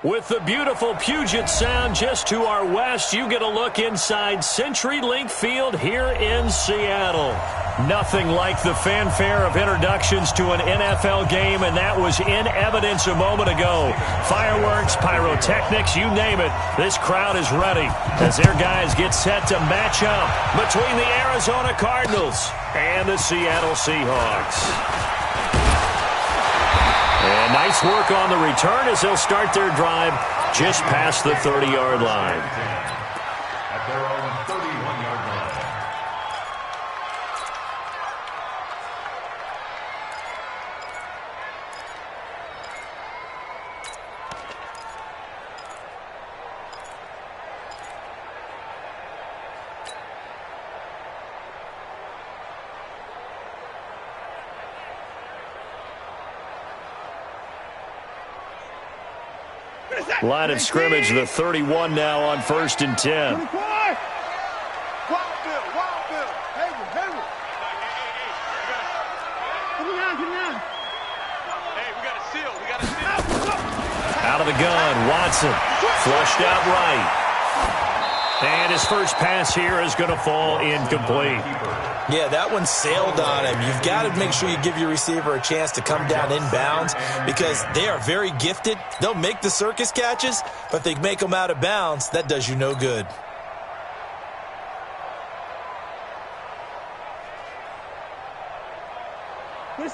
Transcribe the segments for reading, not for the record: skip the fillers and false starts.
With the beautiful Puget Sound just to our west, you get a look inside CenturyLink Field here in Seattle. Nothing like the fanfare of introductions to an NFL game, and that was in evidence a moment ago. Fireworks, pyrotechnics, you name it. This crowd is ready as their guys get set to match up between the Arizona Cardinals and the Seattle Seahawks. And nice work on the return as they'll start their drive just past the 30-yard line. At their own 31-yard line. Line of scrimmage, the 31 now on 1st and 10. Wild Bill. Hey, we got a seal. Out of the gun, Watson. Flushed out right. And his first pass here is going to fall incomplete. Yeah, that one sailed on him. You've got to make sure you give your receiver a chance to come down inbounds because they are very gifted. They'll make the circus catches, but they make them out of bounds. That does you no good.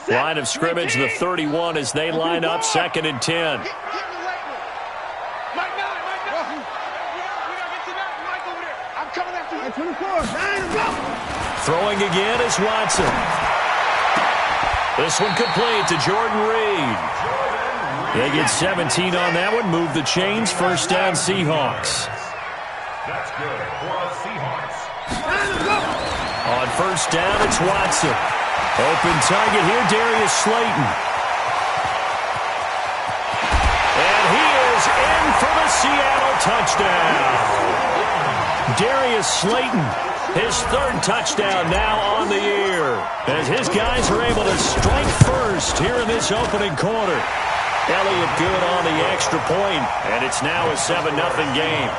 Line of scrimmage, the 31 as they line up 2nd and 10. Throwing again is Watson. This one complete to Jordan Reed. They get 17 on that one. Move the chains. First down, Seahawks. That's good for the Seahawks. On first down, it's Watson. Open target here, Darius Slayton. And he is in for the Seattle touchdown. Darius Slayton, his 3rd touchdown now on the year. As his guys are able to strike first here in this opening quarter. Elliott good on the extra point, and it's now a 7-0 game.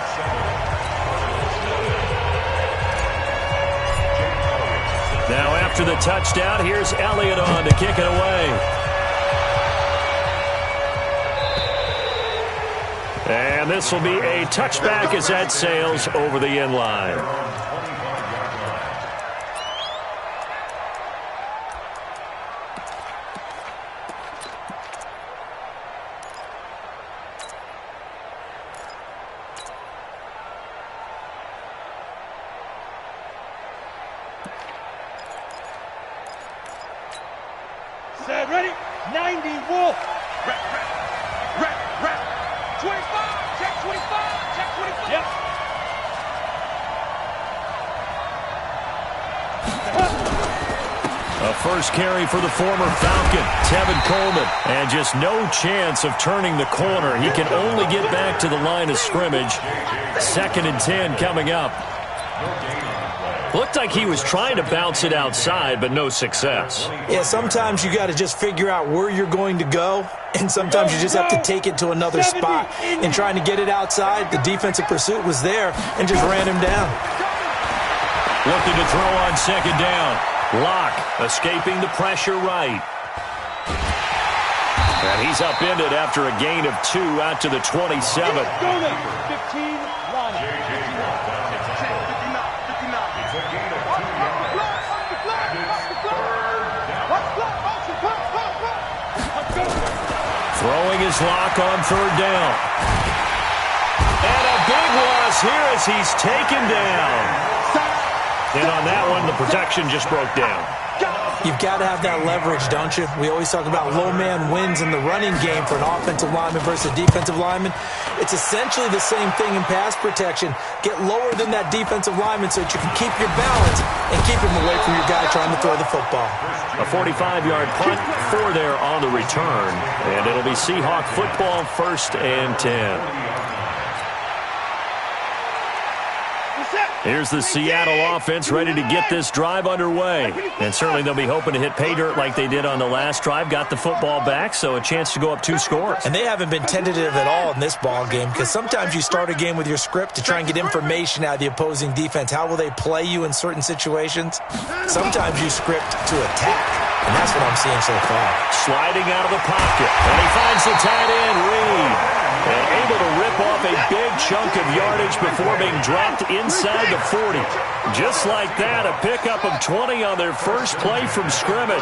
Now after the touchdown, here's Elliott on to kick it away. And this will be a touchback as that sails over the end line. Set, ready? 90 Wolf. Rep. 25. Check 25. Check 25. Yep. A first carry for the former Falcon, Tevin Coleman. And just no chance of turning the corner. He can only get back to the line of scrimmage. 2nd and 10 coming up. Looked like he was trying to bounce it outside, but no success. Yeah, sometimes you got to just figure out where you're going to go, and sometimes you just have to take it to another spot. And trying to get it outside, the defensive pursuit was there and just ran him down. Looking to throw on 2nd down. Locke escaping the pressure right. And he's upended after a gain of 2 out to the 27. 15 line. Throwing his Locke on 3rd down. And a big loss here as he's taken down. And on that one, the protection just broke down. You've got to have that leverage, don't you? We always talk about low man wins in the running game for an offensive lineman versus a defensive lineman. It's essentially the same thing in pass protection. Get lower than that defensive lineman so that you can keep your balance and keep him away from your guy trying to throw the football. A 45-yard punt, 4 there on the return. And it'll be Seahawk football, 1st and 10. Set. Here's the Seattle offense ready to get this drive underway. And certainly they'll be hoping to hit pay dirt like they did on the last drive. Got the football back, so a chance to go up 2 scores. And they haven't been tentative at all in this ball game, because sometimes you start a game with your script to try and get information out of the opposing defense. How will they play you in certain situations? Sometimes you script to attack, and that's what I'm seeing so far. Sliding out of the pocket, and he finds the tight end, Reed. And able to rip off a big chunk of yardage before being dropped inside the 40. Just like that, a pickup of 20 on their first play from scrimmage.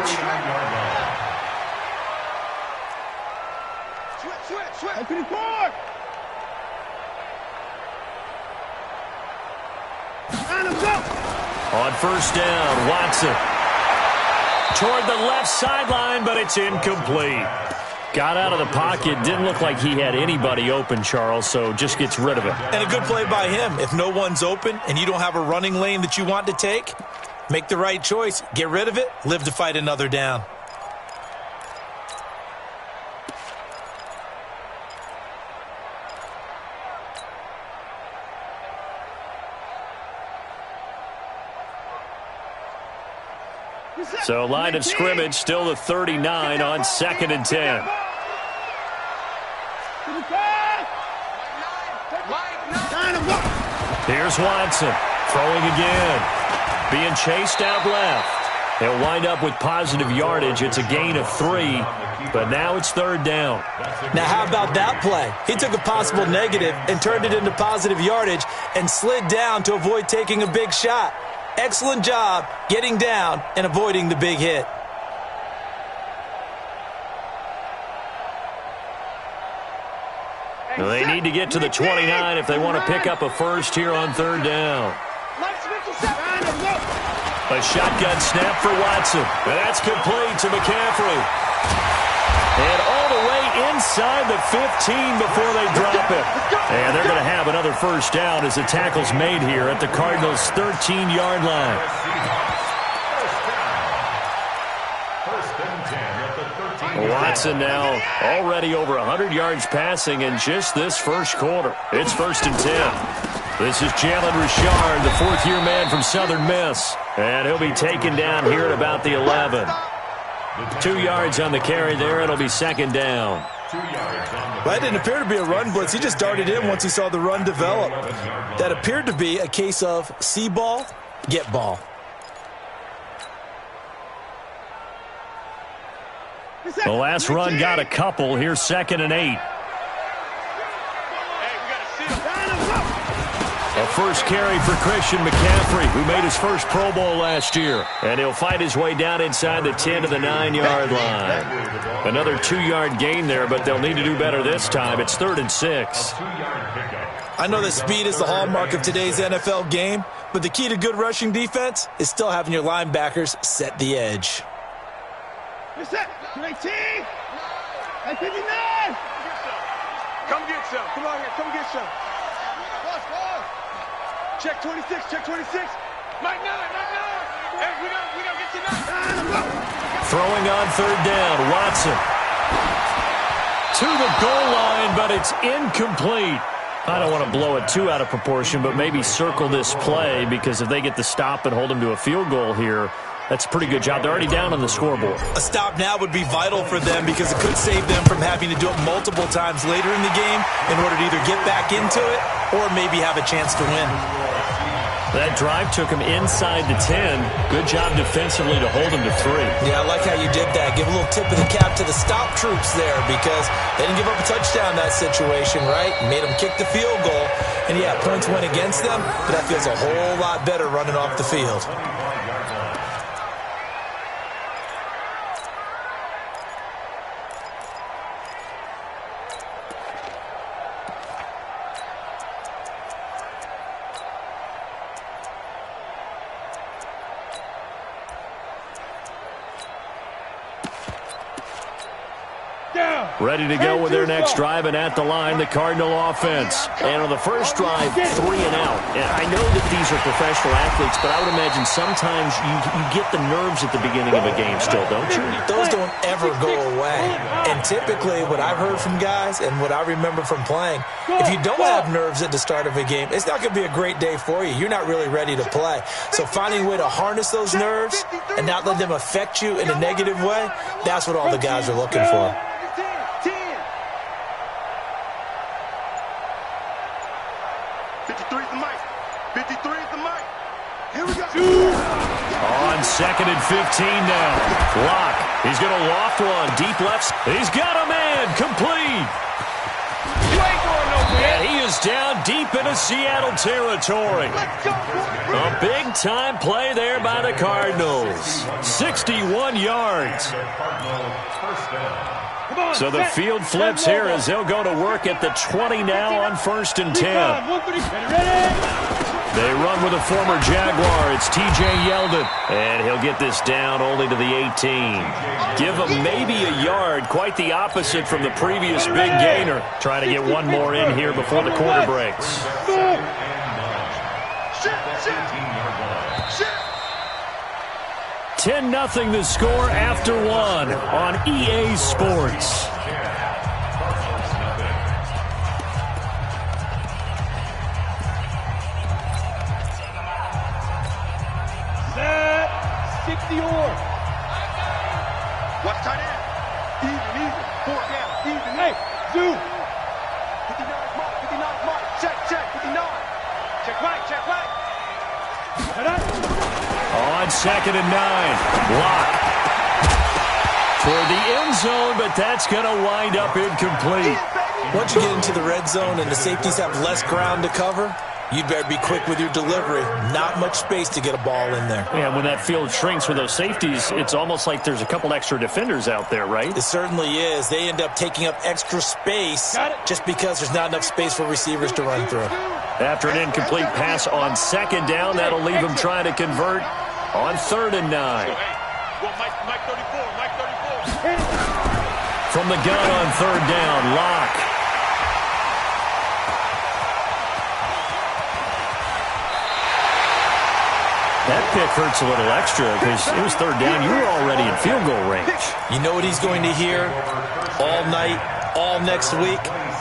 On first down, Watson. Toward the left sideline, but it's incomplete. Got out of the pocket. Didn't look like he had anybody open, Charles, so just gets rid of it. And a good play by him. If no one's open and you don't have a running lane that you want to take, make the right choice. Get rid of it. Live to fight another down. So line of scrimmage still the 39 on 2nd and 10. Here's Watson throwing again. Being chased out left. He'll wind up with positive yardage. It's a gain of 3, but now it's 3rd down. Now how about that play? He took a possible negative and turned it into positive yardage and slid down to avoid taking a big shot. Excellent job getting down and avoiding the big hit. They need to get to the 29 if they want to pick up a first here on 3rd down. A shotgun snap for Watson. That's complete to McCaffrey. And all the way inside the 15 before they drop it. And they're going to have another first down as the tackle's made here at the Cardinals' 13-yard line. Watson now already over 100 yards passing in just this first quarter. It's 1st and 10. This is Jalen Richard, the 4th-year man from Southern Miss. And he'll be taken down here at about the 11. 2 yards on the carry there. It'll be 2nd down. Well, that didn't appear to be a run blitz. He just darted in once he saw the run develop. That appeared to be a case of see ball, get ball. The last run got a couple. Here's 2nd and 8. A first carry for Christian McCaffrey, who made his first Pro Bowl last year. And he'll fight his way down inside the 10 to the 9-yard line. Another 2-yard gain there, but they'll need to do better this time. It's 3rd and 6. I know that speed is the hallmark of today's NFL game, but the key to good rushing defense is still having your linebackers set the edge. Come get some. Come on here. Come get some. Check 26. Check 26. Mike 9. Hey, we gonna get you now. Throwing on 3rd down. Watson. To the goal line, but it's incomplete. I don't want to blow it too out of proportion, but maybe circle this play, because if they get the stop and hold them to a field goal here, that's a pretty good job. They're already down on the scoreboard. A stop now would be vital for them, because it could save them from having to do it multiple times later in the game in order to either get back into it or maybe have a chance to win. That drive took him inside the 10. Good job defensively to hold him to 3. Yeah, I like how you did that. Give a little tip of the cap to the stop troops there, because they didn't give up a touchdown in that situation, right? Made them kick the field goal. And yeah, points went against them, but that feels a whole lot better running off the field. Ready to go with their next drive, and at the line, the Cardinal offense. And on the first drive, 3 and out. And I know that these are professional athletes, but I would imagine sometimes you get the nerves at the beginning of a game still, don't you? Those don't ever go away. And And typically, what I've heard from guys and what I remember from playing, if you don't have nerves at the start of a game, it's not going to be a great day for you. You're not really ready to play. So finding a way to harness those nerves and not let them affect you in a negative way, that's what all the guys are looking for. 53 is the mic. 53 is the mic. Here we go. On 2nd and 15 now. Lock. He's going to loft one. Deep left. He's got a man. Complete. You ain't going nowhere. And he is down deep into Seattle territory. A big-time play there by the Cardinals. 61 yards. So the field flips here as they'll go to work at the 20 now on 1st and 10. They run with a former Jaguar. It's T.J. Yeldon. And he'll get this down only to the 18. Give him maybe a yard. Quite the opposite from the previous big gainer. Trying to get one more in here before the quarter breaks. 10-0 the score after one on EA Sports. Watch tight end. Even. 4 down. Even. Hey, Zoo. 59 mark. 59 mark. Check. 59. Check right. On 2nd and 9. Lock. For the end zone, but that's going to wind up incomplete. Once you get into the red zone and the safeties have less ground to cover, you'd better be quick with your delivery. Not much space to get a ball in there. Yeah, when that field shrinks with those safeties, it's almost like there's a couple extra defenders out there, right? It certainly is. They end up taking up extra space just because there's not enough space for receivers to run through. After an incomplete pass on 2nd down, that'll leave him trying to convert on 3rd and 9. Mike 34. From the gun on 3rd down, Lock. That pick hurts a little extra because it was 3rd down. You were already in field goal range. You know what he's going to hear all night, all next week?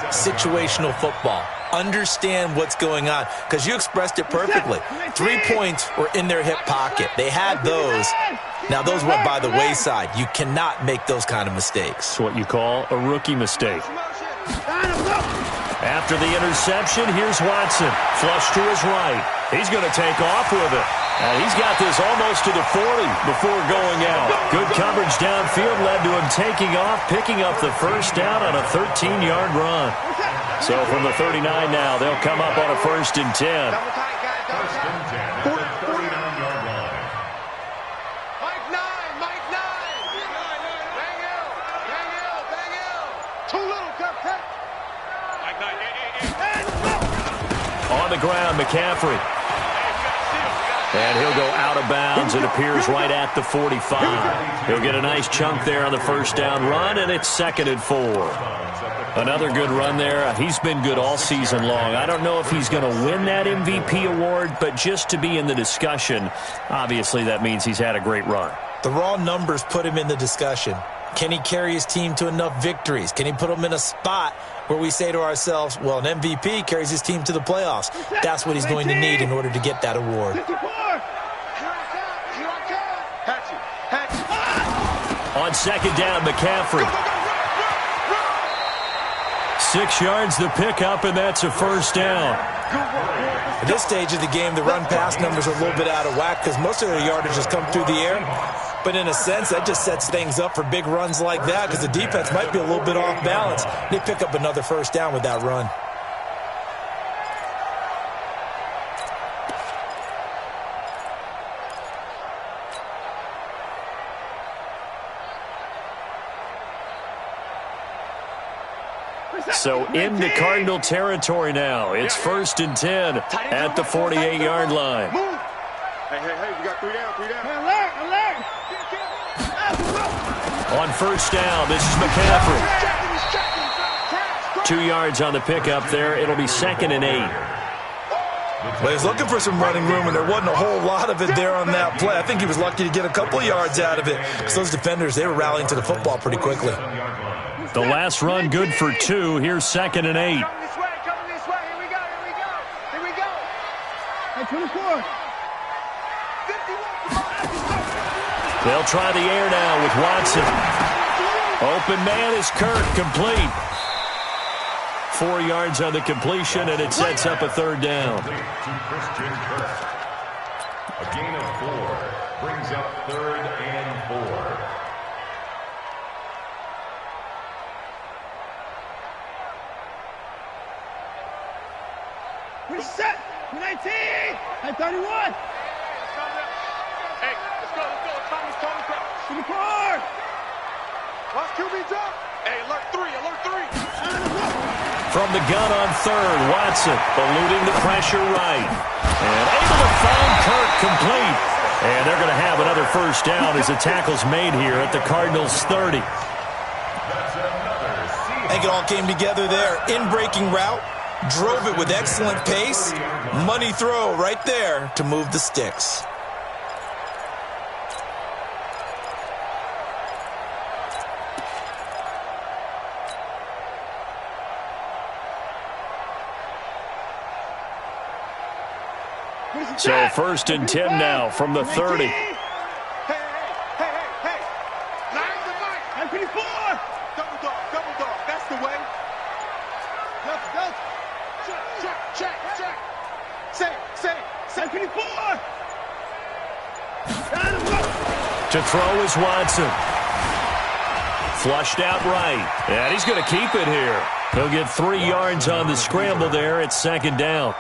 Situational football. Understand what's going on because you expressed it perfectly. 3 points were in their hip pocket. They had those. Now, those went by the wayside. You cannot make those kind of mistakes. It's what you call a rookie mistake. After the interception, here's Watson. Flush to his right. He's going to take off with it. And he's got this almost to the 40 before going out. Good coverage downfield led to him taking off, picking up the 1st down on a 13-yard run. So from the 39 now, they'll come up on a 1st and 10. 1st and 10 at the 39-yard line. Mike 9. Bang out. Too little, cut. Mike 9. On the ground, McCaffrey. And he'll go out of bounds. It appears right at the 45. He'll get a nice chunk there on the 1st down run, and it's 2nd and 4. Another good run there. He's been good all season long. I don't know if he's going to win that MVP award, but just to be in the discussion, obviously that means he's had a great run. The raw numbers put him in the discussion. Can he carry his team to enough victories? Can he put them in a spot where we say to ourselves, well, an MVP carries his team to the playoffs. That's what he's going to need in order to get that award. On 2nd down, McCaffrey. 6 yards the pickup, and that's a 1st down. At this stage of the game, the run-pass numbers are a little bit out of whack because most of their yardage has come through the air. But in a sense, that just sets things up for big runs like that because the defense might be a little bit off balance. They pick up another 1st down with that run. So into Cardinal territory now. It's 1st and 10 at the 48-yard line. Hey, we got 3 down. Alert! On 1st down, this is McCaffrey. 2 yards on the pickup there. It'll be 2nd and 8. Well, he was looking for some running room, and there wasn't a whole lot of it there on that play. I think he was lucky to get a couple yards out of it because those defenders, they were rallying to the football pretty quickly. The last run good for 2. Here's 2nd and 8. Coming this way, coming this way. Here we go, here we go. Here we go. Hey, 24. 51. They'll try the air now with Watson. Open man is Kirk, complete. 4 yards on the completion, and it sets up a 3rd down. To Christian Kirk. A gain of 4 brings up 3rd and 4. We're set. 19. Hey, 31. Hey, let's go. Thomas Crouch. 24. Watch QB drop. Hey, alert 3, alert 3. From the gun on 3rd, Watson eluding the pressure right. And able to find Kirk complete. And they're going to have another 1st down as the tackle's made here at the Cardinals' 30. I think it all came together there. In-breaking route, drove it with excellent pace. Money throw right there to move the sticks. So 1st and 10 now from the 30. Hey. Line the mic. I'm 24. Double dog. That's the way. Go. Check. Say 24. To throw is Watson. Flushed out right. And he's going to keep it here. He'll get 3 yards on the scramble there at 2nd down.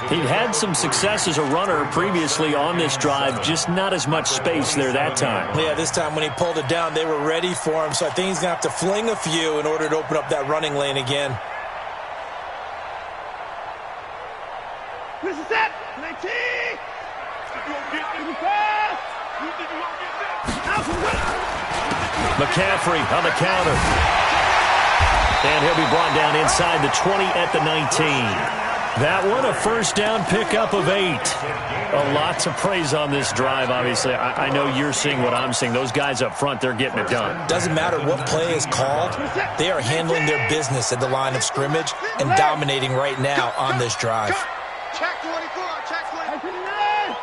He'd had some success as a runner previously on this drive, just not as much space there that time. Yeah, this time when he pulled it down, they were ready for him, so I think he's going to have to fling a few in order to open up that running lane again. This is that. 19. McCaffrey on the counter. And he'll be brought down inside the 20 at the 19. That one, a 1st down pickup of 8. Lots of praise on this drive, obviously. I know you're seeing what I'm seeing. Those guys up front, they're getting it done. Doesn't matter what play is called. They are handling their business at the line of scrimmage and dominating right now on this drive. Check 24. Check 29.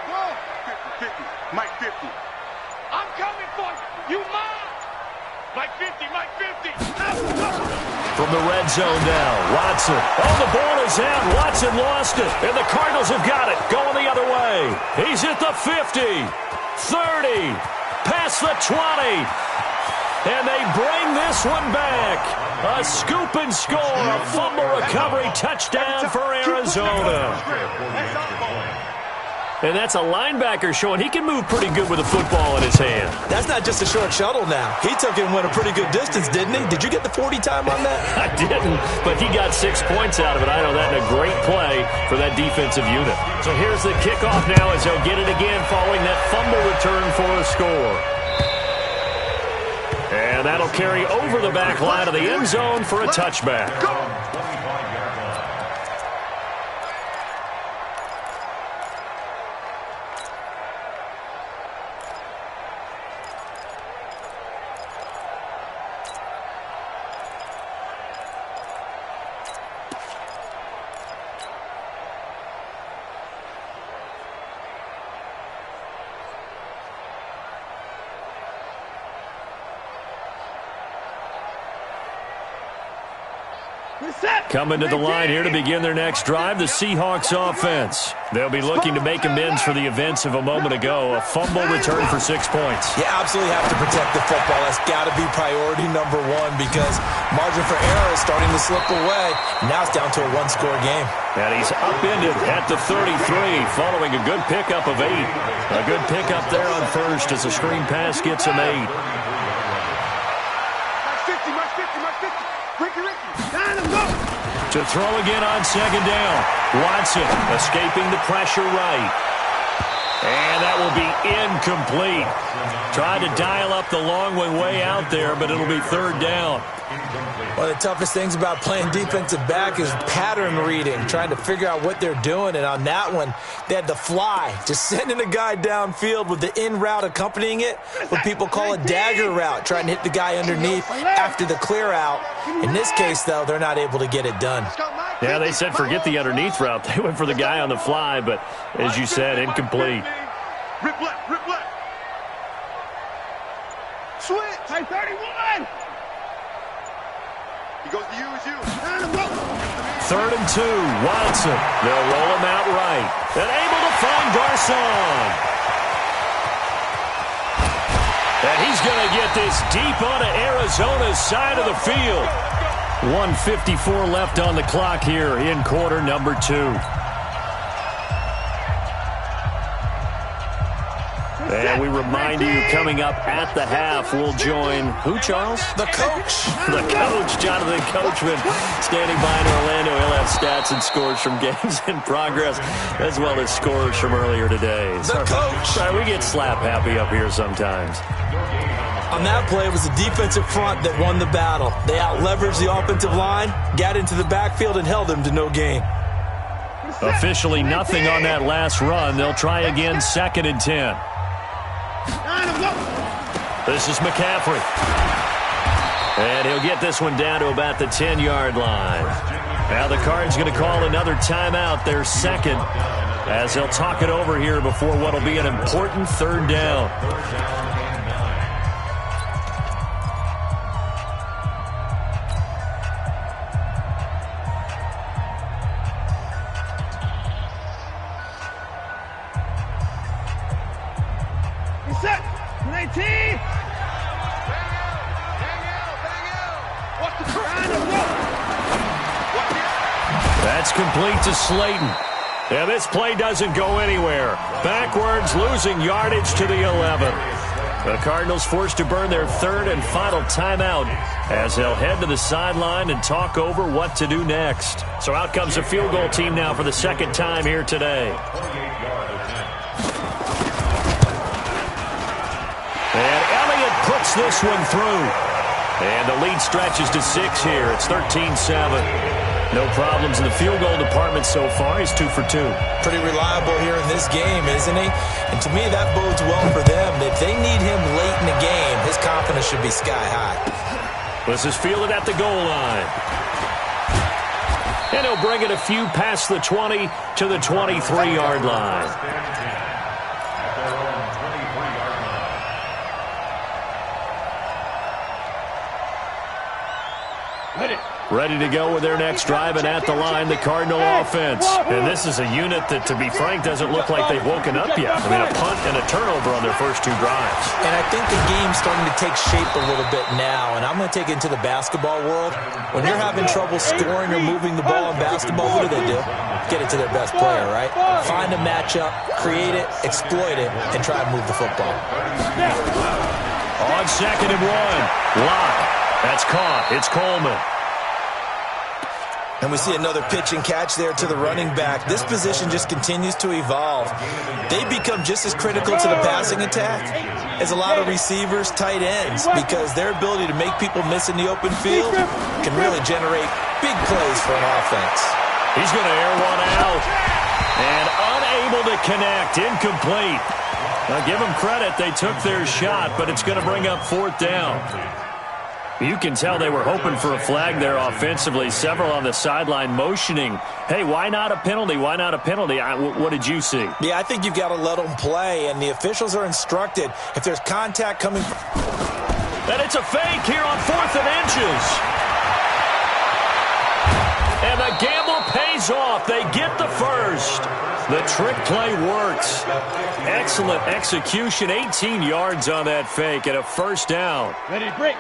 Whoa. 50. Mike 50. I'm coming for you. You mine. Mike 50. From the red zone now, Watson. Oh, the ball is out. Watson lost it. And the Cardinals have got it. Going the other way. He's at the 50, 30, past the 20. And they bring this one back. A scoop and score. A fumble recovery touchdown for Arizona. And that's a linebacker showing he can move pretty good with a football in his hand. That's not just a short shuttle now. He took it and went a pretty good distance, didn't he? Did you get the 40 time on that? I didn't, but he got 6 points out of it. I know that, and a great play for that defensive unit. So here's the kickoff now as they'll get it again following that fumble return for a score. And that'll carry over the back line of the end zone for a touchback. Coming to the line here to begin their next drive, the Seahawks offense. They'll be looking to make amends for the events of a moment ago. A fumble return for 6 points. You absolutely have to protect the football. That's got to be priority number one because margin for error is starting to slip away. Now it's down to a one-score game. And he's upended at the 33 following a good pickup of 8. A good pickup there on first as the screen pass gets him 8. To throw again on second down. Watson escaping the pressure right. And that will be incomplete. Tried to dial up the long way out there, but it'll be third down. One of the toughest things about playing defensive back is pattern reading, trying to figure out what they're doing. And on that one, they had the fly, just sending a guy downfield with the in route accompanying it, what people call a dagger route, trying to hit the guy underneath after the clear out. In this case, though, they're not able to get it done. Yeah, they said forget the underneath route. They went for the guy on the fly, but as you said, incomplete. Rip left, rip left. Switch. High 31. He goes to use you. Third and 2. Watson. They'll roll him out right. And able to find Garcon. And he's going to get this deep onto Arizona's side of the field. 1:54 left on the clock here in quarter number 2. And we remind you, coming up at the half, we'll join who, Charles? The coach. The coach, Jonathan Coachman, standing by in Orlando. He'll have stats and scores from games in progress, as well as scores from earlier today. The coach. Sorry, we get slap happy up here sometimes. On that play, it was the defensive front that won the battle. They out-leveraged the offensive line, got into the backfield, and held them to no gain. Officially nothing on that last run. They'll try again, 2nd and 10. This is McCaffrey. And he'll get this one down to about the 10-yard line. Now the Cards going to call another timeout, their second, as they'll talk it over here before what will be an important third down. Set. 19. That's complete to Slayton. Yeah, this play doesn't go anywhere. Backwards, losing yardage to the 11. The Cardinals forced to burn their third and final timeout as they'll head to the sideline and talk over what to do next. So out comes the field goal team now for the second time here today. And Elliott puts this one through. And the lead stretches to 6 here. It's 13-7. No problems in the field goal department so far. He's 2 for 2. Pretty reliable here in this game, isn't he? And to me, that bodes well for them. If they need him late in the game, his confidence should be sky high. This is fielded at the goal line. And he'll bring it a few past the 20 to the 23-yard line. Ready to go with their next drive, and at the line, the Cardinal offense. And this is a unit that, to be frank, doesn't look like they've woken up yet. I mean, a punt and a turnover on their first 2 drives. And I think the game's starting to take shape a little bit now, and I'm going to take it into the basketball world. When you're having trouble scoring or moving the ball in basketball, what do? Get it to their best player, right? Find a matchup, create it, exploit it, and try to move the football. On 2nd and 1, Locke. That's caught. It's Coleman. And we see another pitch and catch there to the running back. This position just continues to evolve. They become just as critical to the passing attack as a lot of receivers, tight ends, because their ability to make people miss in the open field can really generate big plays for an offense. He's going to air one out. And unable to connect. Incomplete. Now, give them credit. They took their shot, but it's going to bring up 4th down. You can tell they were hoping for a flag there offensively. Several on the sideline motioning, hey, why not a penalty? Why not a penalty? What did you see? Yeah, I think you've got to let them play, and the officials are instructed if there's contact coming. And it's a fake here on 4th and inches. And the gamble pays off. They get the first. The trick play works. Excellent execution. 18 yards on that fake and a first down. Ready to break.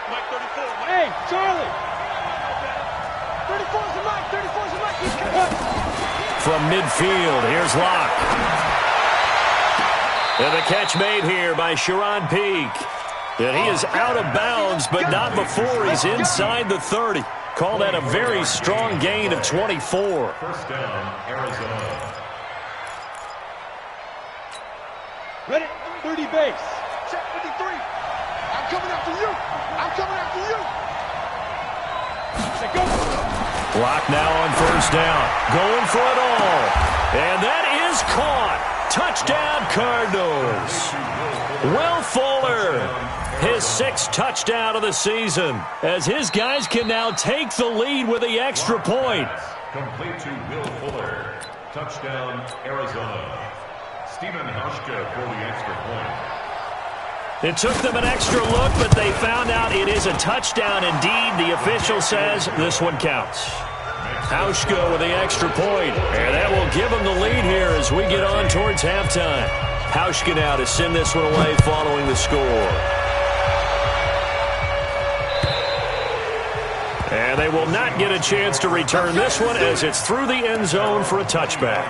Mike 34. Hey, Charlie. 34's the Mike. 34's the Mike. From midfield, here's Locke. And the catch made here by Sharon Peak. And he is out of bounds, but not before he's inside the 30. Call that a very strong gain of 24. First down, Arizona. Ready? 30 base. Check 53. I'm coming after you. I'm coming after you. Go. Clock now on first down. Going for it all. And that is caught. Touchdown, Cardinals. Will Fuller, his 6th touchdown of the season, as his guys can now take the lead with the extra point. Complete to Will Fuller. Touchdown, Arizona. Stephen Hauschka for the extra point. It took them an extra look, but they found out it is a touchdown indeed. The official says this one counts. Hauschka with the extra point, and that will give them the lead here as we get on towards halftime. Hauschka now to send this one away following the score. And they will not get a chance to return this one as it's through the end zone for a touchback.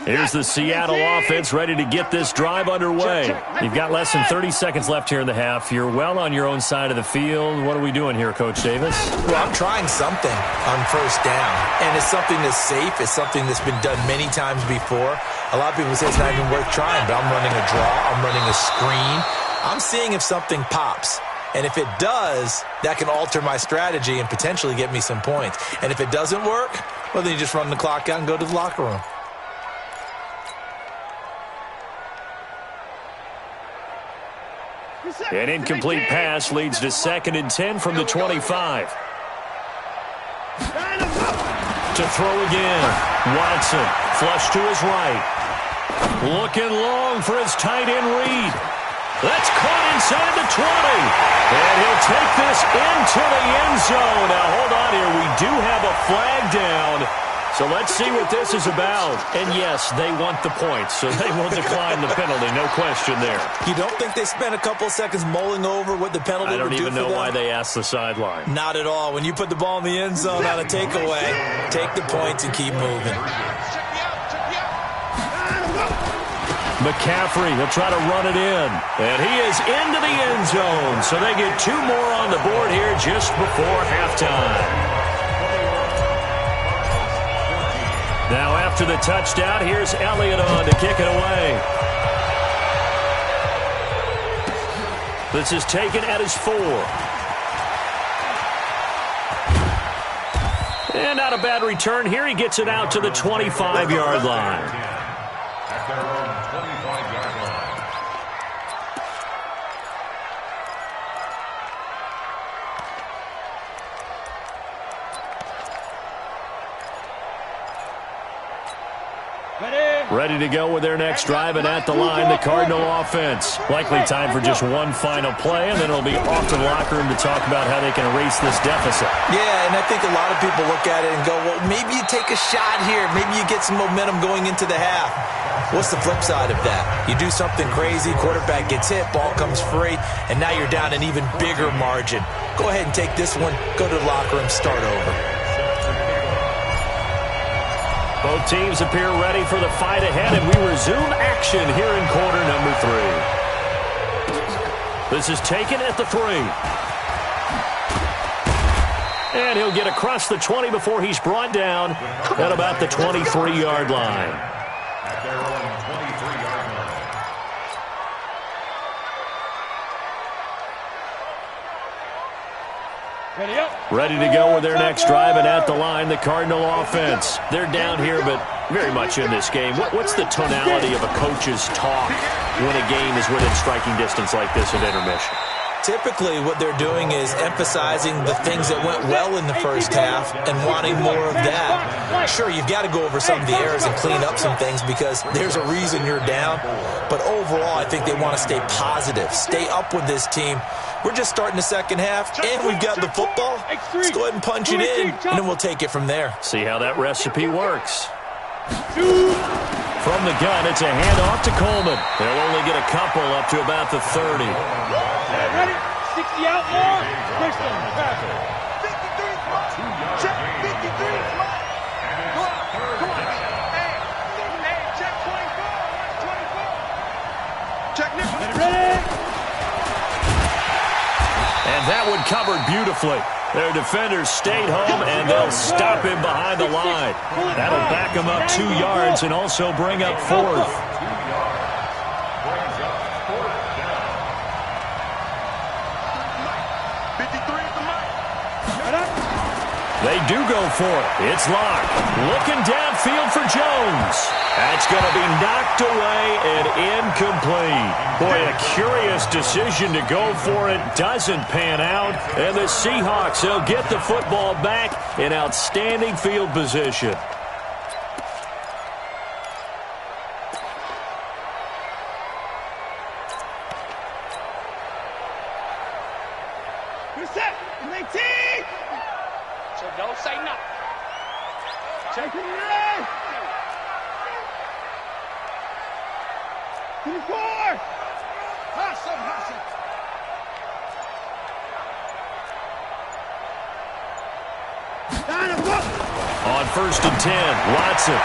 Here's the Seattle offense ready to get this drive underway. You've got less than 30 seconds left here in the half. You're well on your own side of the field. What are we doing here, Coach Davis? Well, I'm trying something on first down, and it's something that's safe. It's something that's been done many times before. A lot of people say it's not even worth trying, but I'm running a draw. I'm running a screen. I'm seeing if something pops. And if it does, that can alter my strategy and potentially get me some points. And if it doesn't work, well, then you just run the clock out and go to the locker room. An incomplete pass leads to 2nd and 10 from the 25. To throw again. Watson, flush to his right. Looking long for his tight end Reed. That's caught inside the 20. And he'll take this into the end zone. Now, hold on here. We do have a flag down. So let's see what this is about. And yes, they want the points, so they will decline the penalty. No question there. You don't think they spent a couple seconds mulling over what the penalty would do for them? I don't even know why they asked the sideline. Not at all. When you put the ball in the end zone on a takeaway, take the points and keep moving. McCaffrey, he'll try to run it in. And he is into the end zone. So they get 2 more on the board here just before halftime. Now after the touchdown, here's Elliott on to kick it away. This is taken at his 4. And not a bad return here. He gets it out to the 25-yard line. At their own 25-yard line. Ready to go with their next drive, and at the line, the Cardinal offense. Likely time for just one final play, and then it'll be off to the locker room to talk about how they can erase this deficit. Yeah, and I think a lot of people look at it and go, well, maybe you take a shot here. Maybe you get some momentum going into the half. What's the flip side of that? You do something crazy, quarterback gets hit, ball comes free, and now you're down an even bigger margin. Go ahead and take this one, go to the locker room, start over. Both teams appear ready for the fight ahead, and we resume action here in quarter number 3. This is taken at the 3. And he'll get across the 20 before he's brought down at about the 23-yard line. At their own 23-yard line. Ready to go with their next drive, and at the line, the Cardinal offense. They're down here, but very much in this game. What's the tonality of a coach's talk when a game is within striking distance like this at intermission? Typically, what they're doing is emphasizing the things that went well in the first half and wanting more of that. Sure, you've got to go over some of the errors and clean up some things because there's a reason you're down. But overall, I think they want to stay positive, stay up with this team. We're just starting the second half, and we've got the football. Let's go ahead and punch it in, and then we'll take it from there. See how that recipe works. From the gun, it's a handoff to Coleman. They'll only get a couple up to about the 30. Ready? 60 out more. Next one. 53 smart. Check 53 smart. Come on. Hey, check 24. Check now. Ready? And that one covered beautifully. Their defenders stayed home, and they'll stop him behind the line. That'll back him up 2 yards and also bring up 4th. They do go for it. It's Locke. Looking downfield for Jones. That's going to be knocked away and incomplete. Boy, a curious decision to go for it. Doesn't pan out. And the Seahawks, they'll get the football back in outstanding field position. We're set. 19. So don't say nothing. Check it out. 24. Hustle. On 1st and 10, Watson.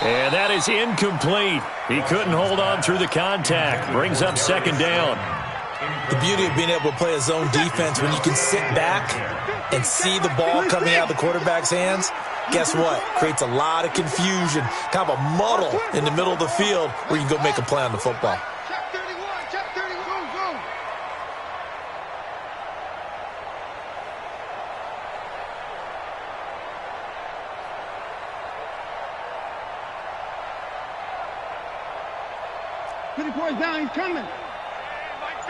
And that is incomplete. He couldn't hold on through the contact. Brings up 2nd down. The beauty of being able to play a zone defense when you can sit back and see the ball coming out of the quarterback's hands, guess what? Creates a lot of confusion, kind of a muddle in the middle of the field where you can go make a play on the football. Check 31. Check 31. Go. Down, he's coming. Mike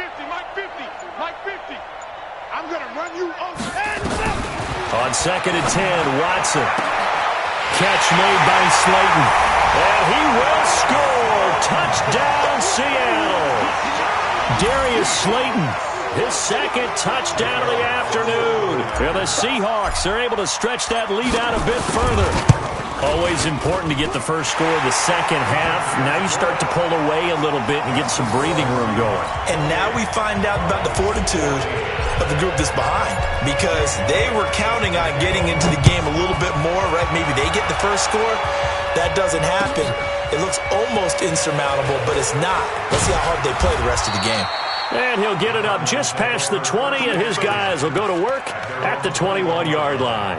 50. I'm going to run you over. On 2nd and 10, Watson. Catch made by Slayton. And he will score. Touchdown, Seattle. Darius Slayton, his 2nd touchdown of the afternoon. And the Seahawks are able to stretch that lead out a bit further. Always important to get the first score of the second half. Now you start to pull away a little bit and get some breathing room going. And now we find out about the fortitude of the group that's behind, because they were counting on getting into the game a little bit more, right? Maybe they get the first score. That doesn't happen. It looks almost insurmountable, but it's not. Let's see how hard they play the rest of the game. And he'll get it up just past the 20, and his guys will go to work at the 21-yard line.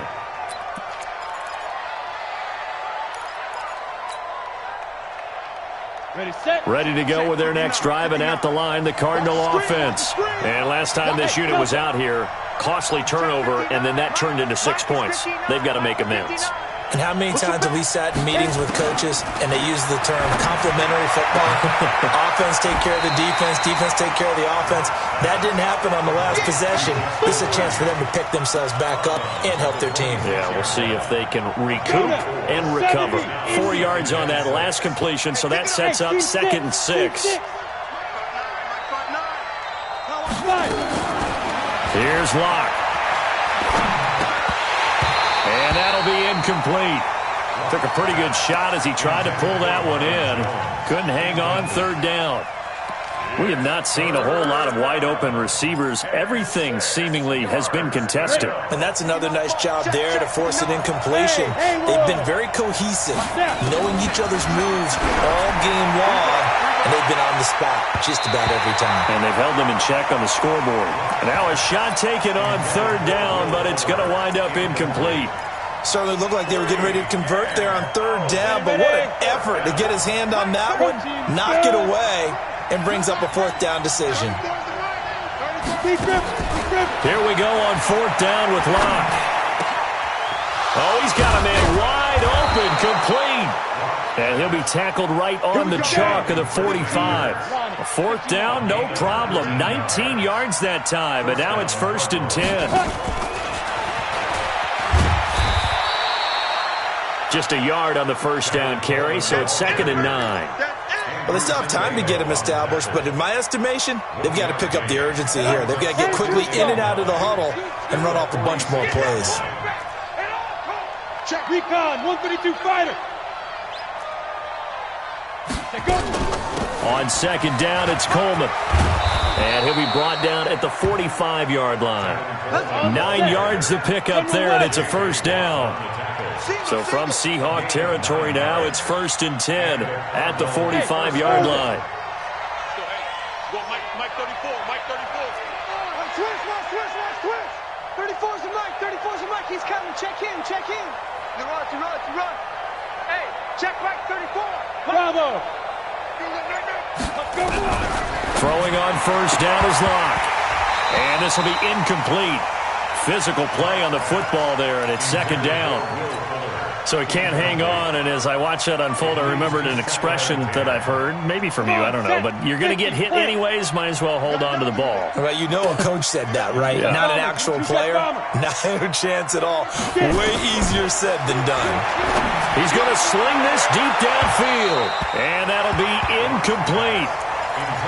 Ready to go with their next drive, and at the line, the Cardinal offense. And last time this unit was out here, costly turnover, and then that turned into 6 points. They've got to make amends. And how many times have we sat in meetings with coaches and they use the term complementary football? Offense take care of the defense, defense take care of the offense. That didn't happen on the last possession. This is a chance for them to pick themselves back up and help their team. Yeah, we'll see if they can recoup and recover. 4 yards on that last completion, so that sets up 2nd and 6. Here's Locke. And that'll be incomplete. Took a pretty good shot as he tried to pull that one in. Couldn't hang on 3rd down. We have not seen a whole lot of wide-open receivers. Everything seemingly has been contested. And that's another nice job there to force an incompletion. They've been very cohesive, knowing each other's moves all game long, and they've been on the spot just about every time. And they've held them in check on the scoreboard. And now a shot taken on 3rd down, but it's going to wind up incomplete. Certainly looked like they were getting ready to convert there on 3rd down, but what an effort to get his hand on that one, knock it away, and brings up a 4th down decision. Here we go on 4th down with Locke. Oh, he's got a man wide open, complete. And he'll be tackled right on the chalk of the 45. A 4th down, no problem. 19 yards that time, and now it's 1st and 10. Just a yard on the 1st down carry, so it's 2nd and 9. Well, they still have time to get him established, but in my estimation, they've got to pick up the urgency here. They've got to get quickly in and out of the huddle and run off a bunch more plays. Check recon, 132 fighter. On 2nd down, it's Coleman. And he'll be brought down at the 45-yard line. 9 yards to pick up there, and it's a 1st down. So from Seahawk territory now, it's 1st and 10 at the 45-yard line. Switch. 34's the mic. 34's the mic. He's coming. Check in. You run. Hey, check right 34. Bravo. Throwing on first down is Locke. And this will be incomplete. Physical play on the football there, and it's second down. So he can't hang on, and as I watch that unfold, I remembered an expression that I've heard, maybe from you, I don't know, but you're going to get hit anyways, might as well hold on to the ball. Well, you know a coach said that, right? Yeah. Not an actual player? No chance at all. Way easier said than done. He's going to sling this deep downfield, and that'll be incomplete.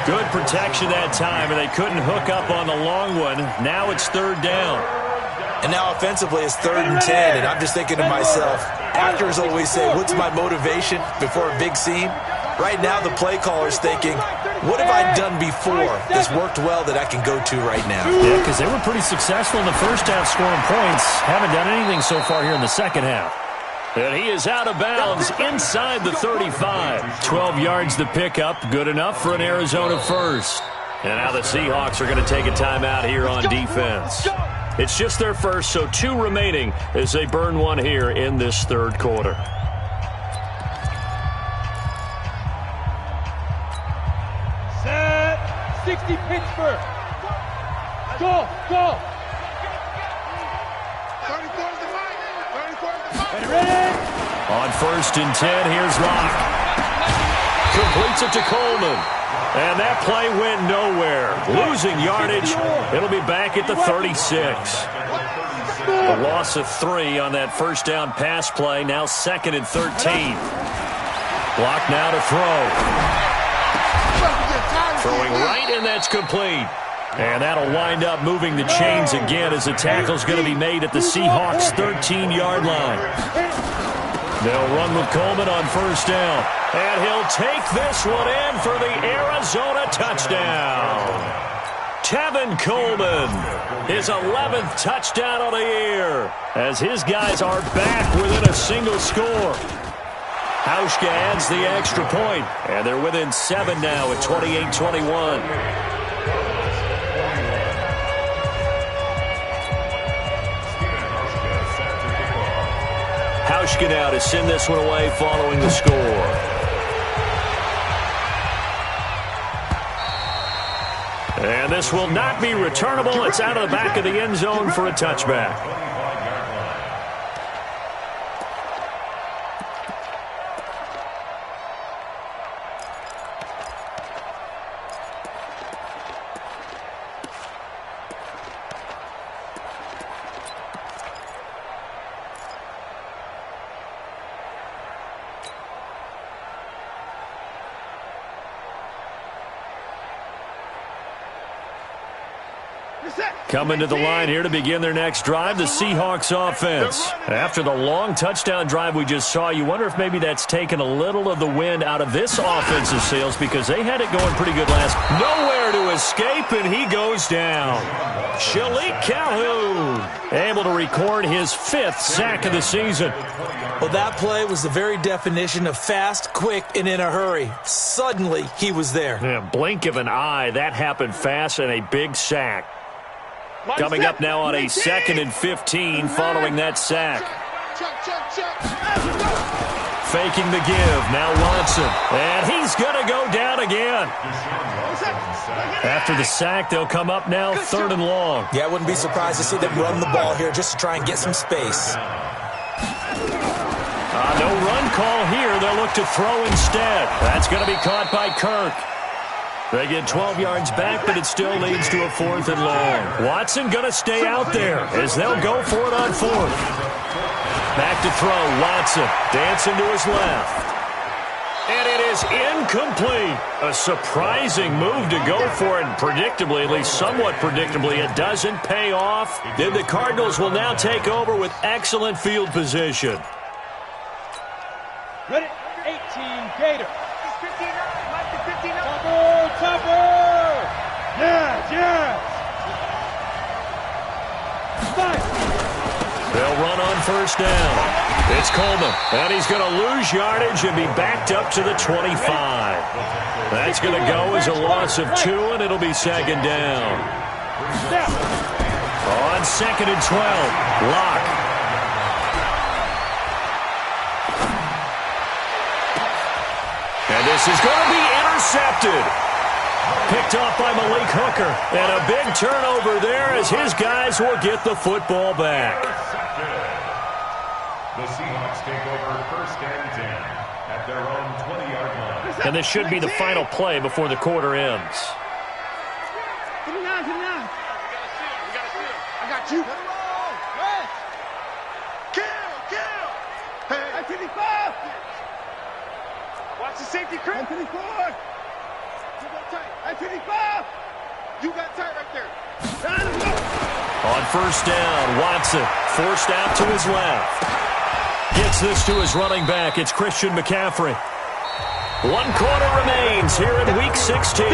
Good protection that time, and they couldn't hook up on the long one. Now it's third down. And now offensively it's 3rd and 10, and I'm just thinking to myself, actors always say, what's my motivation before a big scene? Right now the play caller's thinking, what have I done before that's worked well that I can go to right now? Yeah, because they were pretty successful in the first half scoring points. Haven't done anything so far here in the second half. And he is out of bounds inside the 35. 12 yards the pickup, good enough for an Arizona first. And now the Seahawks are going to take a timeout here on defense. It's just their first, so 2 remaining as they burn one here in this third quarter. Set. 60 Pittsburgh. Go. 34's the mic. Ready. On first and 10, here's Locke. Completes it to Coleman. And that play went nowhere. Losing yardage. It'll be back at the 36. A loss of 3 on that first down pass play. Now 2nd and 13. Block now to throw. Throwing right, and that's complete. And that'll wind up moving the chains again as the tackle's going to be made at the Seahawks' 13-yard line. They'll run with Coleman on first down. And he'll take this one in for the Arizona touchdown. Tevin Coleman, his 11th touchdown of the year, as his guys are back within a single score. Hauschka adds the extra point, and they're within 7 now at 28-21. Hauschka now to send this one away following the score. And this will not be returnable. It's out of the back of the end zone for a touchback. Coming to the line here to begin their next drive, the Seahawks offense. After the long touchdown drive we just saw, you wonder if maybe that's taken a little of the wind out of this offensive sails because they had it going pretty good last. Nowhere to escape, and he goes down. Shalik Calhoun able to record his 5th sack of the season. Well, that play was the very definition of fast, quick, and in a hurry. Suddenly, he was there. Yeah, blink of an eye, that happened fast, and a big sack. Coming up now on a 2nd and 15 following that sack. Faking the give. Now Watson. And he's going to go down again. After the sack, they'll come up now 3rd and long. Yeah, I wouldn't be surprised to see them run the ball here just to try and get some space. No run call here. They'll look to throw instead. That's going to be caught by Kirk. They get 12 yards back, but it still leads to a 4th and long. Watson going to stay out there as they'll go for it on 4th. Back to throw. Watson dancing to his left. And it is incomplete. A surprising move to go for it. Predictably, at least somewhat predictably, it doesn't pay off. Then the Cardinals will now take over with excellent field position. Ready? 18, Gator. 59, Mike to 59. Topper! Yes! They'll run on first down. It's Coleman, and he's going to lose yardage and be backed up to the 25. That's going to go as a loss of 2, and it'll be 2nd down. On 2nd and 12, Locke. And this is going to be intercepted. Picked off by Malik Hooker. And a big turnover there as his guys will get the football back. The Seahawks take over 1st and 10 at their own 20-yard line. And this should be the final play before the quarter ends. Get him down. I got you. Kill. Hey. I 25. Watch the safety, Chris. I 24. You got tight. I 25. You got tight right there. On 1st down, Watson forced out to his left. Gets this to his running back. It's Christian McCaffrey. 1 quarter remains here in Week 16.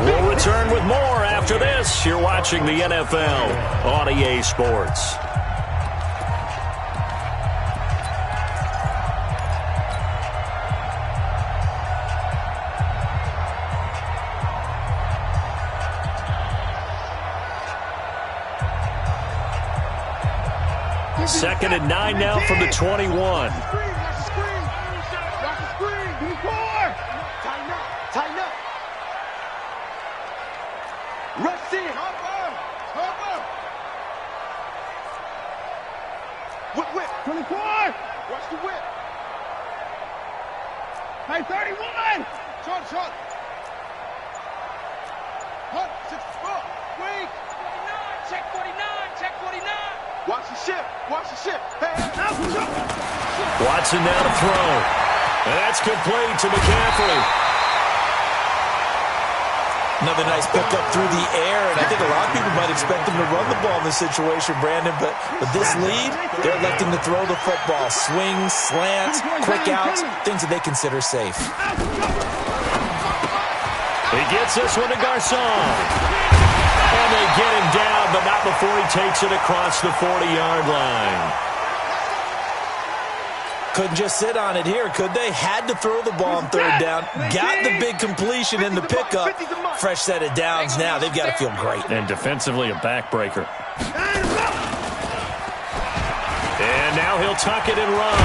We'll return with more after this. You're watching the NFL on EA Sports. Second and 9 now from the 21. Watch the screen. Give me 4. Tighten up. Rush in. Hopper. Whip. 24. Watch the whip. Hey, 31. Short. Hunt, 64. Wait. 49. Check 49. Watch the ship. Hey. Watson now to throw. And that's complete to McCaffrey. Another nice pickup through the air, and I think a lot of people might expect him to run the ball in this situation, Brandon, but with this lead, they're electing to throw the football. Swings, slants, quick outs, things that they consider safe. He gets this one to Garcon. And they get him down, but not before he takes it across the 40-yard line. Couldn't just sit on it here, could they? Had to throw the ball on 3rd down. Got the big completion in the pickup. Fresh set of downs now. They've got to feel great. And defensively, a backbreaker. And now he'll tuck it and run.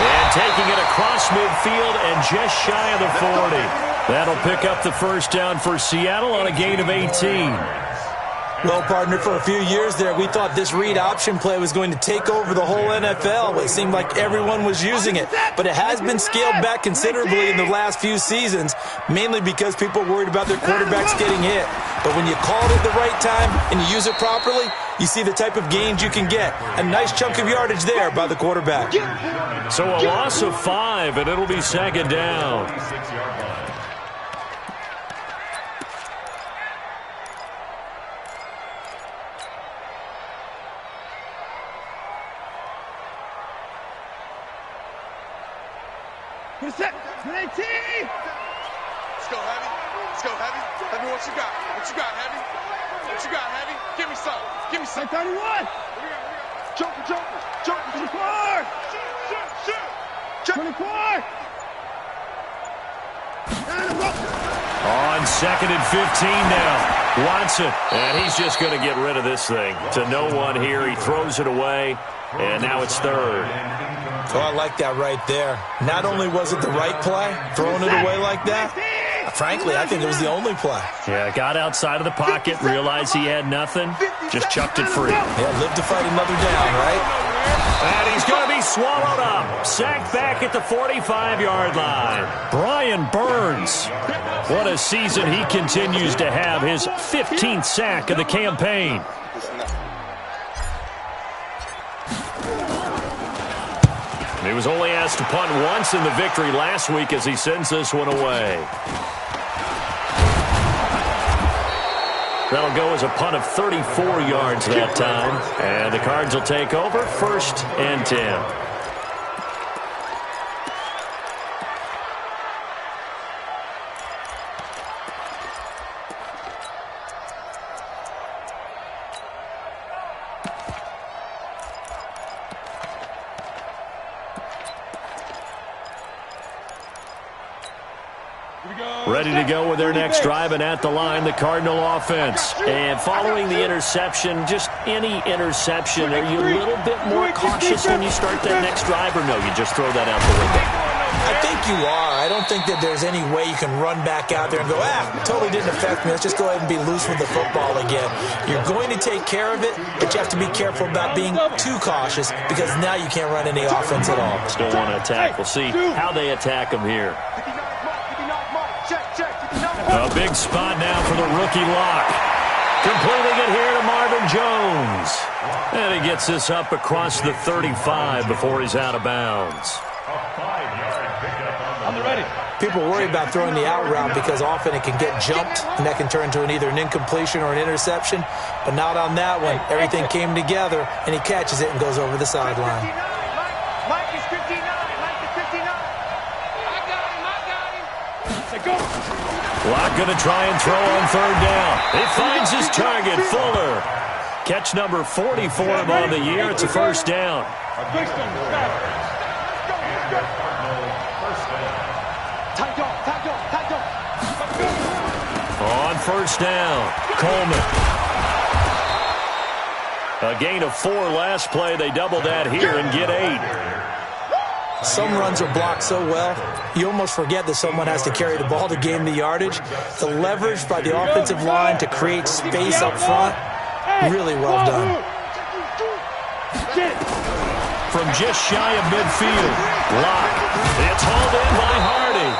And taking it across midfield and just shy of the 40. That'll pick up the 1st down for Seattle on a gain of 18. Well, partner, for a few years there, we thought this read option play was going to take over the whole NFL. It seemed like everyone was using it. But it has been scaled back considerably in the last few seasons, mainly because people are worried about their quarterbacks getting hit. But when you call it at the right time and you use it properly, you see the type of gains you can get. A nice chunk of yardage there by the quarterback. So a loss of 5, and it'll be 2nd down. Let's go, Heavy. Heavy, what you got? Heavy? Give me some. 31. Joker. 24. Shoot. 24. On 2nd and 15 now. Watson. And he's just going to get rid of this thing. To no one here. He throws it away. And now it's 3rd. Oh, I like that right there. Not only was it the right play, throwing it away like that, frankly, I think it was the only play. Yeah, got outside of the pocket, realized he had nothing, just chucked it free. Yeah, live to fight another down, right? And he's going to be swallowed up. Sacked back at the 45-yard line. Brian Burns. What a season he continues to have. His 15th sack of the campaign. He was only asked to punt once in the victory last week as he sends this one away. That'll go as a punt of 34 yards that time. And the Cards will take over 1st and 10. Ready to go with their next drive, and at the line, the Cardinal offense. And following the interception, just any interception, are you a little bit more cautious when you start that next drive, or no, you just throw that out the window? I think you are. I don't think that there's any way you can run back out there and go, totally didn't affect me. Let's just go ahead and be loose with the football again. You're going to take care of it, but you have to be careful about being too cautious because now you can't run any offense at all. Still want to attack. We'll see how they attack them here. A big spot now for the rookie lock. Completing it here to Marvin Jones. And he gets this up across the 35 before he's out of bounds. People worry about throwing the out route because often it can get jumped, and that can turn into either an incompletion or an interception. But not on that one. Everything came together, and he catches it and goes over the sideline. Mike is 59. Mike is 59. I got him. Lock going to try and throw on third down. He finds his target, Fuller. Catch number 40 for him on the year. It's a first down. On first down, Coleman. A gain of 4 last play. They double that here and get 8. Some runs are blocked so well, you almost forget that someone has to carry the ball to gain the yardage. The leverage by the offensive line to create space up front, really well done. From just shy of midfield, Lock. It's hauled in by Hardy.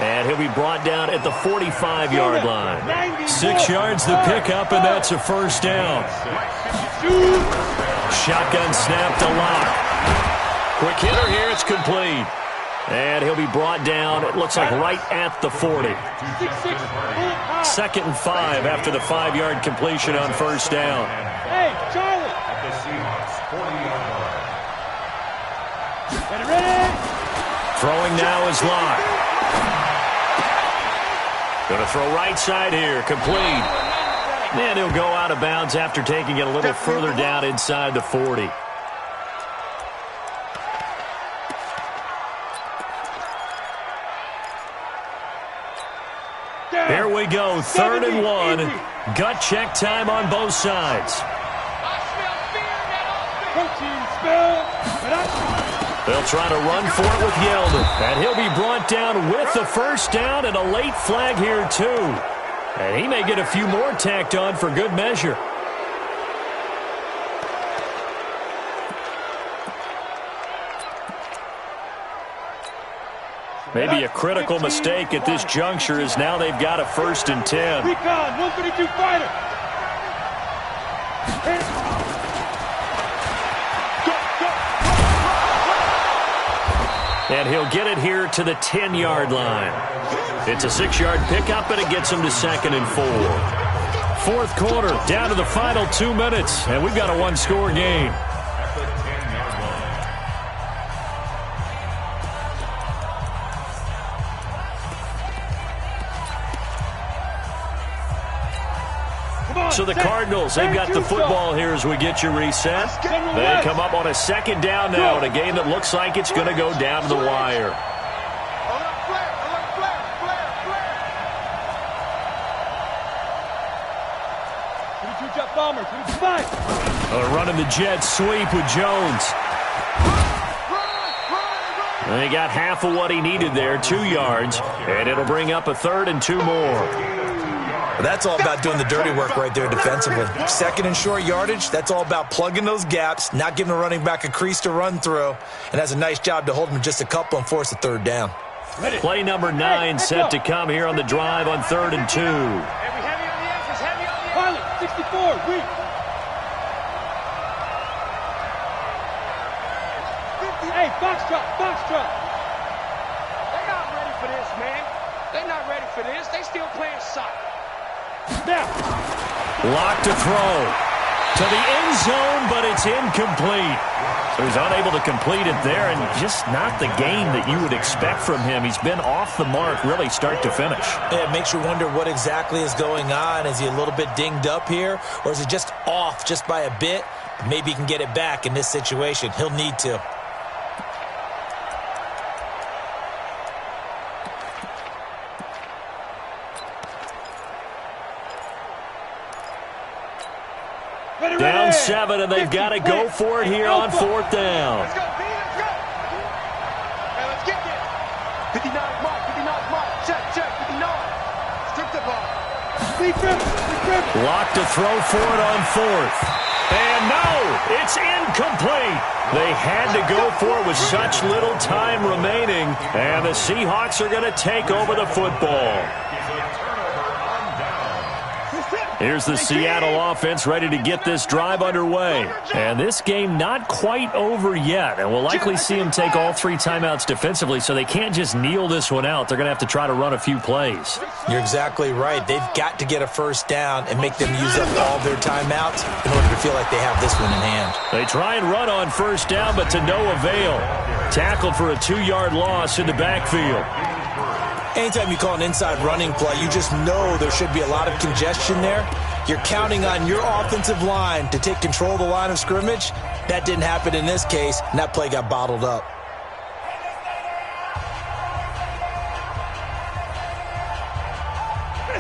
And he'll be brought down at the 45-yard line. 6 yards the pickup, and that's a first down. Shotgun snap to Lock. Quick hitter here, it's complete. And he'll be brought down, it looks like right at the 40. 2nd and 5 after the 5-yard completion on first down. Hey, Charlie. Ready? Throwing now is Lock. Going to throw right side here, complete. And he'll go out of bounds after taking it a little further down inside the 40. Here we go, 3rd and 1. Gut check time on both sides. They'll try to run for it with Yeldon. And he'll be brought down with the first down and a late flag here, too. And he may get a few more tacked on for good measure. Maybe a critical mistake at this juncture is now they've got a 1st and 10. Recon, 132 fighter. And he'll get it here to the 10-yard line. It's a 6-yard pickup, and it gets him to 2nd and 4. 4th quarter, down to the final 2 minutes, and we've got a 1-score game. So the Cardinals, they've got the football here as we get you reset. They come up on a 2nd down now in a game that looks like it's going to go down to the wire. They're running the jet sweep with Jones. They got half of what he needed there, 2 yards, and it'll bring up a 3rd and 2 more. That's all about doing the dirty work right there defensively. 2nd and short yardage, that's all about plugging those gaps, not giving the running back a crease to run through, and has a nice job to hold him just a couple and force a 3rd down. Play number 9 set to come here on the drive on 3rd and 2. Heavy on the edges, heavy on the edges. Pilot, 64, weak. Hey, box truck. They're not ready for this, man. They're not ready for this. They still playing soccer. Now. Lock to throw. To the end zone, but it's incomplete. So he's unable to complete it there, and just not the game that you would expect from him. He's been off the mark, really, start to finish. Yeah, it makes you wonder what exactly is going on. Is he a little bit dinged up here, or is it just off just by a bit? Maybe he can get it back in this situation. He'll need to. Down 7, and they've got to go for it here on 4th down. Let's go, B, let's go. Hey, let's get this. 59 mark, 59 mark. Check, 59. Strip the ball. Lock to throw for it on 4th. And no, it's incomplete. They had to go for it with such little time remaining, and the Seahawks are going to take over the football. Here's the Seattle offense ready to get this drive underway. And this game not quite over yet. And we'll likely see them take all 3 timeouts defensively, so they can't just kneel this one out. They're going to have to try to run a few plays. You're exactly right. They've got to get a first down and make them use up all their timeouts in order to feel like they have this one in hand. They try and run on first down, but to no avail. Tackled for a 2-yard loss in the backfield. Anytime you call an inside running play, you just know there should be a lot of congestion there. You're counting on your offensive line to take control of the line of scrimmage. That didn't happen in this case, and that play got bottled up.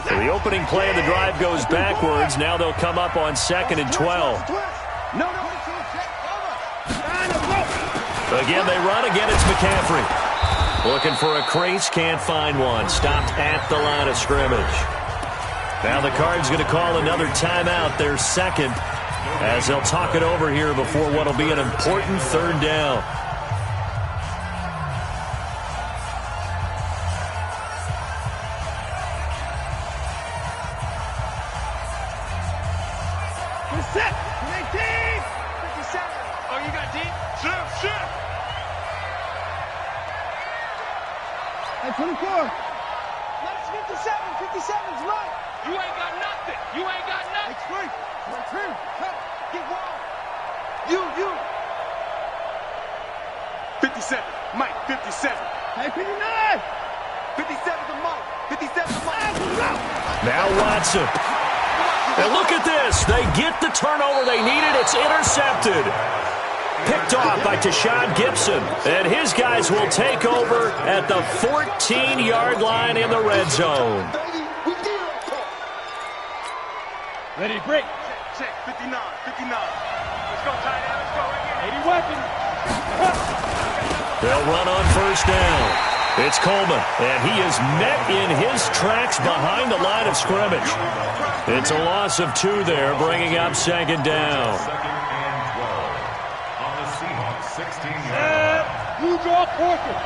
So the opening play of the drive goes backwards. Now they'll come up on 2nd and 12. Again, they run. Again, it's McCaffrey. Looking for a crease, can't find one. Stopped at the line of scrimmage. Now the Cards going to call another timeout, their second, as they'll talk it over here before what will be an important 3rd down. Set. 19. 57. Oh, you got deep? Sure. Hey, 24. That's 57. 57's mine. You ain't got nothing. Explain. Get wild. You. 57. Mike, 57. Hey, 59. 57's a Mike. 57's a Mike. Now Watson. And look at this. They get the turnover they needed. It's intercepted. Picked off by Tashawn Gibson. And his guys will take over at the 14-yard line in the red zone. Ready, break. Check. 59. Let's go, tight end. Let's go. 80 weapons. They'll run on first down. It's Coleman, and he is met in his tracks behind the line of scrimmage. It's a loss of 2 there, bringing up 2nd down. 2nd and 12 on the Seahawks 16-yard line. You draw Porter.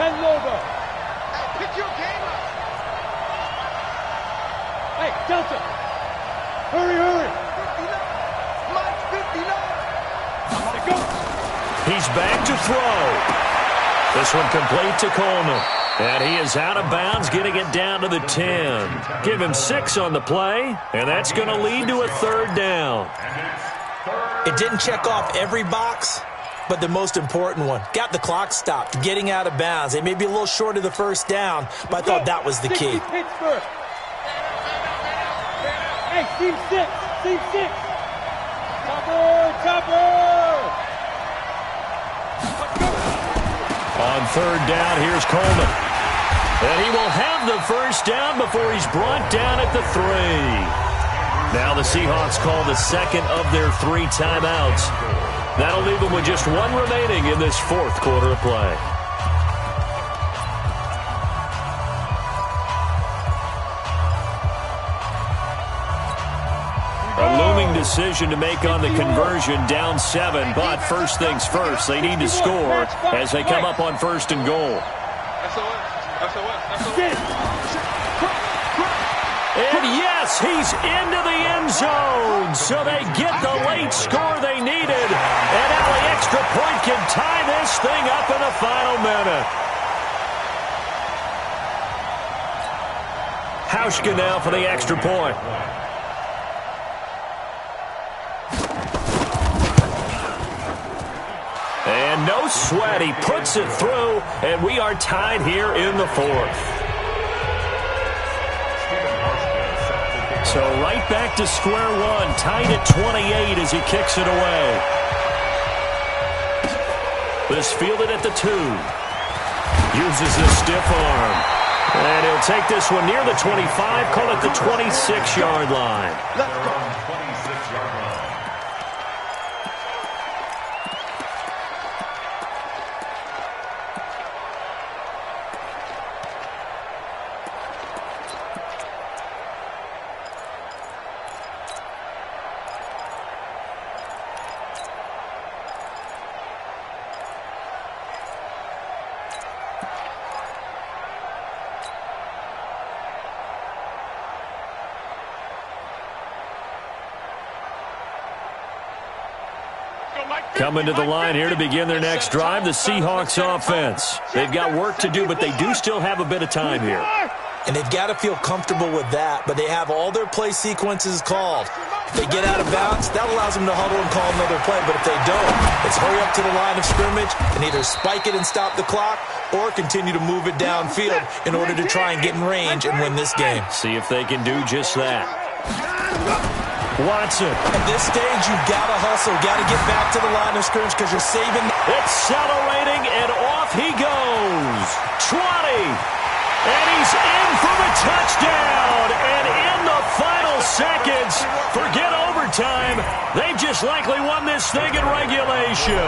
10 logo. Hey, pick your game up. Hey, Delta. Hurry. 59. Mike, 59. I'm gonna go. He's back to throw. This one complete to Coleman. And he is out of bounds, getting it down to the 10. Give him 6 on the play, and that's going to lead to a 3rd down. It didn't check off every box, but the most important one. Got the clock stopped, getting out of bounds. They may be a little short of the first down, but I thought that was the key. Hey, team 6. Chopper. On 3rd down, here's Coleman. And he will have the first down before he's brought down at the 3. Now the Seahawks call the 2nd of their 3 timeouts. That'll leave them with just 1 remaining in this 4th quarter of play. A looming decision to make on the conversion, down 7, but first things first, they need to score as they come up on 1st and goal. And yes, he's into the end zone, so they get the late score they needed, and now the extra point can tie this thing up in the final minute. Hauschka now for the extra point. And no sweat, he puts it through, and we are tied here in the 4th. So right back to square one, tied at 28 as he kicks it away. This fielded at the 2. Uses the stiff arm. And he'll take this one near the 25, call it the 26-yard line. They're on 26-yard line. Coming to the line here to begin their next drive, the Seahawks offense. They've got work to do, but they do still have a bit of time here. And they've got to feel comfortable with that, but they have all their play sequences called. If they get out of bounds, that allows them to huddle and call another play, but if they don't, it's hurry up to the line of scrimmage and either spike it and stop the clock or continue to move it downfield in order to try and get in range and win this game. See if they can do just that. Watson. At this stage, you've got to hustle, got to get back to the line of scrimmage because you're saving. Accelerating, and off he goes. 20. And he's in for the touchdown. And in the final seconds, forget overtime, they've just likely won this thing in regulation.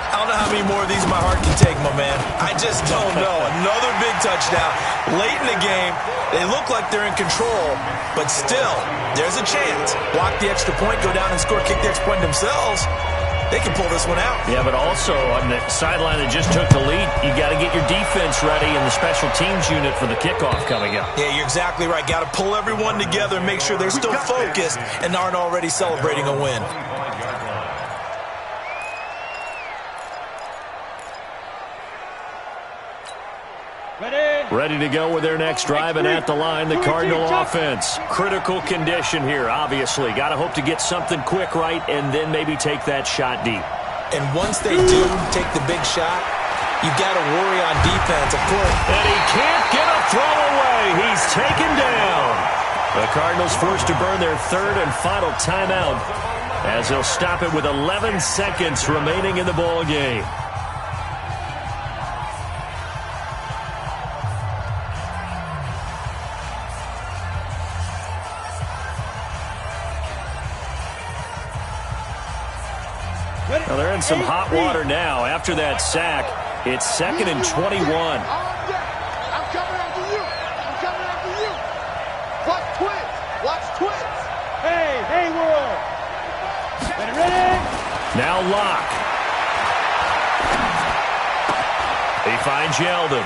I don't know how many more of these my heart can take, my man. I just don't know. Another big touchdown. Late in the game, they look like they're in control, but still, there's a chance. Block the extra point, go down and score, kick the extra point themselves. They can pull this one out. Yeah, but also on the sideline that just took the lead, you got to get your defense ready and the special teams unit for the kickoff coming up. Yeah, you're exactly right. Got to pull everyone together and make sure they're still focused and aren't already celebrating a win. Ready to go with their next drive, and at the line, the Cardinal offense. Critical condition here, obviously. Got to hope to get something quick right and then maybe take that shot deep. And once they do take the big shot, you've got to worry on defense, of course. And he can't get a throw away. He's taken down. The Cardinals forced to burn their third and final timeout as they'll stop it with 11 seconds remaining in the ball game. Well, they're in some hot water now. After that sack, it's 2nd and 21. I'm coming after you. I'm coming after you. Watch twins. Watch twins. Hey, world. Ready? Now Locke. He finds Yeldon.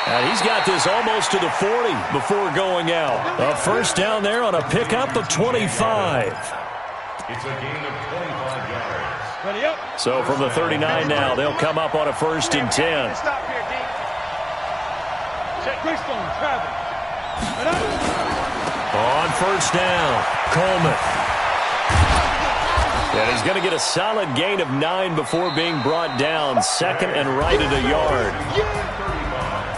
And he's got this almost to the 40 before going out. A first down there on a pickup of 25. It's a gain of 25 yards. So from the 39 now, they'll come up on a 1st and 10. Stop here, D. Check Greystone, travel. On 1st down, Coleman. And he's going to get a solid gain of 9 before being brought down. 2nd and right at a yard.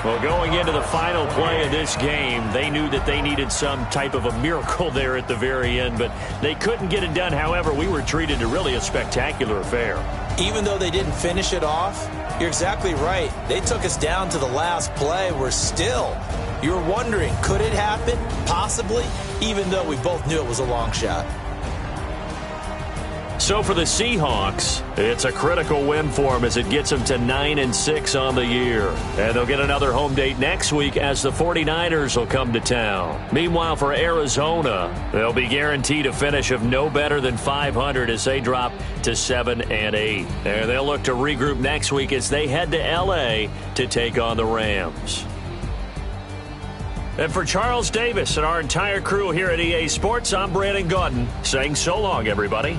Well, going into the final play of this game, they knew that they needed some type of a miracle there at the very end, but they couldn't get it done. However, we were treated to really a spectacular affair. Even though they didn't finish it off, you're exactly right. They took us down to the last play. We're still, you're wondering, could it happen? Possibly, even though we both knew it was a long shot. So for the Seahawks, it's a critical win for them as it gets them to 9-6 on the year. And they'll get another home date next week as the 49ers will come to town. Meanwhile, for Arizona, they'll be guaranteed a finish of no better than 500 as they drop to 7-8. And they'll look to regroup next week as they head to L.A. to take on the Rams. And for Charles Davis and our entire crew here at EA Sports, I'm Brandon Gaudin saying so long, everybody.